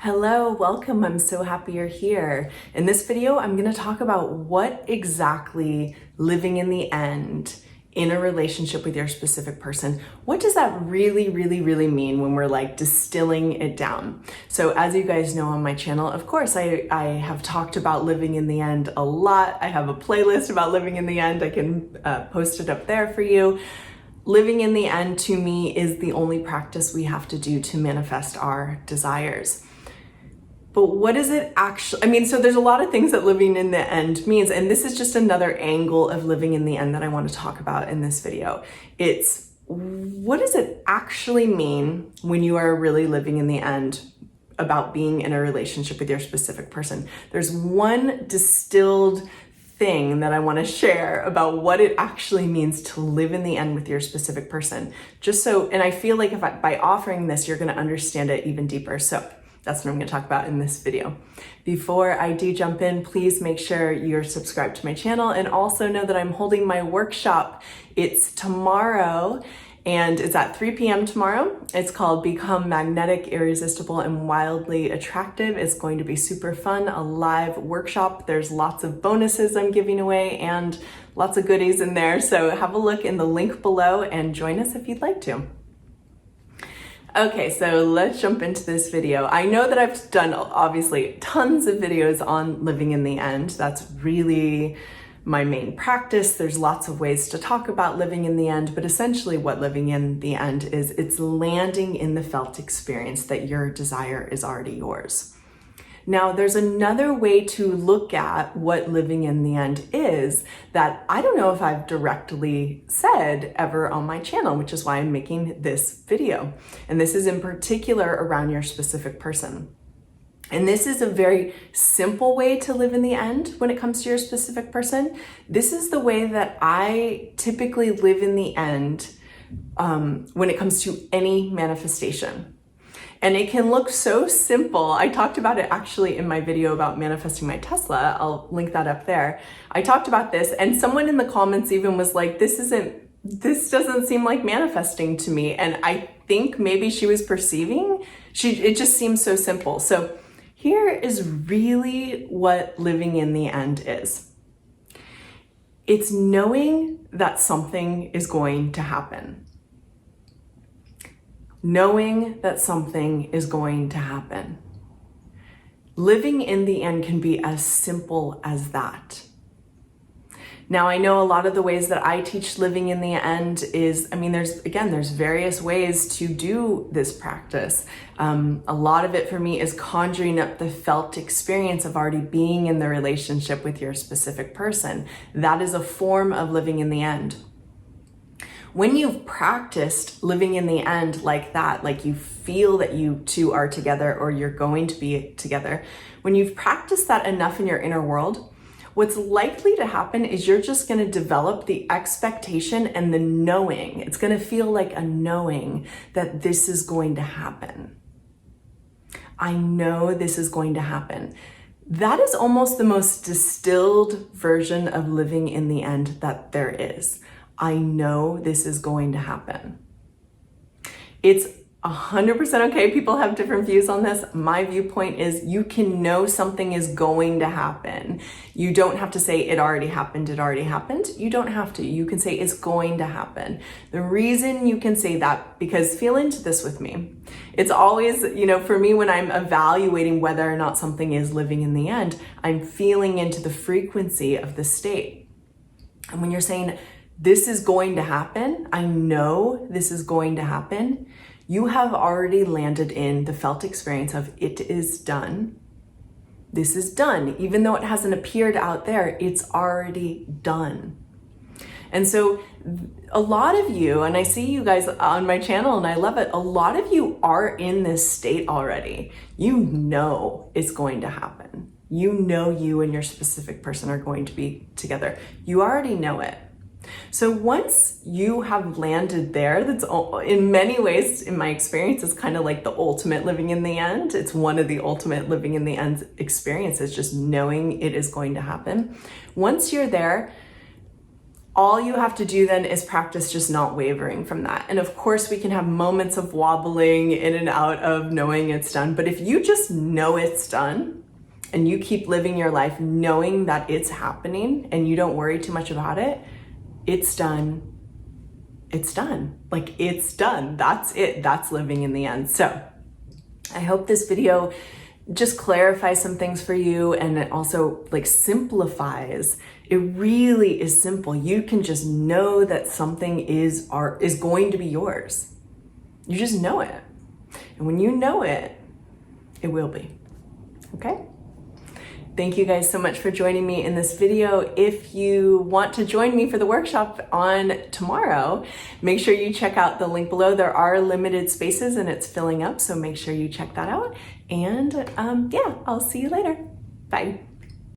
Hello, welcome. I'm so happy you're here. In this video, I'm going to talk about what exactly living in the end in a relationship with your specific person, what does that really mean when we're like distilling it down? So as you guys know on my channel, of course, I have talked about living in the end a lot. I have a playlist about living in the end. I can post it up there for you. Living in the end to me is the only practice we have to do to manifest our desires. But what is it actually, so there's a lot of things that living in the end means, and this is just another angle of living in the end that I want to talk about in this video. It's what does it actually mean when you are really living in the end about being in a relationship with your specific person? There's one distilled thing that I want to share about what it actually means to live in the end with your specific person. And I feel like by offering this, you're going to understand it even deeper. So that's what I'm going to talk about in this video. Before I do jump in, please make sure you're subscribed to my channel and also know that I'm holding my workshop. It's tomorrow and it's at 3 p.m. tomorrow. It's called Become Magnetic, Irresistible, and Wildly Attractive. It's going to be super fun, a live workshop. There's lots of bonuses I'm giving away and lots of goodies in there. So have a look in the link below and join us if you'd like to. Okay, so let's jump into this video. I know that I've done obviously tons of videos on living in the end. That's really my main practice. There's lots of ways to talk about living in the end, but essentially what living in the end is, it's landing in the felt experience that your desire is already yours. Now, there's another way to look at what living in the end is that I don't know if I've directly said ever on my channel, which is why I'm making this video. And this is in particular around your specific person. And this is a very simple way to live in the end when it comes to your specific person. This is the way that I typically live in the end when it comes to any manifestation. And it can look so simple. I talked about it actually in my video about manifesting my Tesla. I'll link that up there. I talked about this and someone in the comments even was like, this doesn't seem like manifesting to me. And I think maybe she was perceiving, it just seems so simple. So here is really what living in the end is. It's knowing that something is going to happen. Knowing that something is going to happen. Living in the end can be as simple as that. Now, I know a lot of the ways that I teach living in the end is, there's various ways to do this practice. A lot of it for me is conjuring up the felt experience of already being in the relationship with your specific person. That is a form of living in the end. When you've practiced living in the end like that, like you feel that you two are together or you're going to be together, when you've practiced that enough in your inner world, what's likely to happen is you're just going to develop the expectation and the knowing. It's going to feel like a knowing that this is going to happen. I know this is going to happen. That is almost the most distilled version of living in the end that there is. I know this is going to happen. It's 100% okay. People have different views on this. My viewpoint is you can know something is going to happen. You don't have to say it already happened, it already happened. You don't have to. You can say it's going to happen. The reason you can say that, because feel into this with me. It's always, for me, when I'm evaluating whether or not something is living in the end, I'm feeling into the frequency of the state. And when you're saying, this is going to happen, I know this is going to happen, you have already landed in the felt experience of it is done. This is done. Even though it hasn't appeared out there, it's already done. And so a lot of you, and I see you guys on my channel and I love it, a lot of you are in this state already. You know it's going to happen. You know you and your specific person are going to be together. You already know it. So once you have landed there, that's in many ways, in my experience, is kind of like the ultimate living in the end. It's one of the ultimate living in the end experiences, just knowing it is going to happen. Once you're there, All you have to do then is practice just not wavering from that. And of course, we can have moments of wobbling in and out of knowing it's done. But if you just know it's done and you keep living your life knowing that it's happening and you don't worry too much about it, it's done. It's done. Like, it's done. That's it. That's living in the end. So I hope this video just clarifies some things for you, and it also like simplifies. It really is simple. You can just know that something is going to be yours. You just know it. And when you know it, it will be. Okay? Thank you guys so much for joining me in this video. If you want to join me for the workshop on tomorrow, make sure you check out the link below. There are limited spaces and it's filling up, so make sure you check that out. And yeah, I'll see you later. Bye.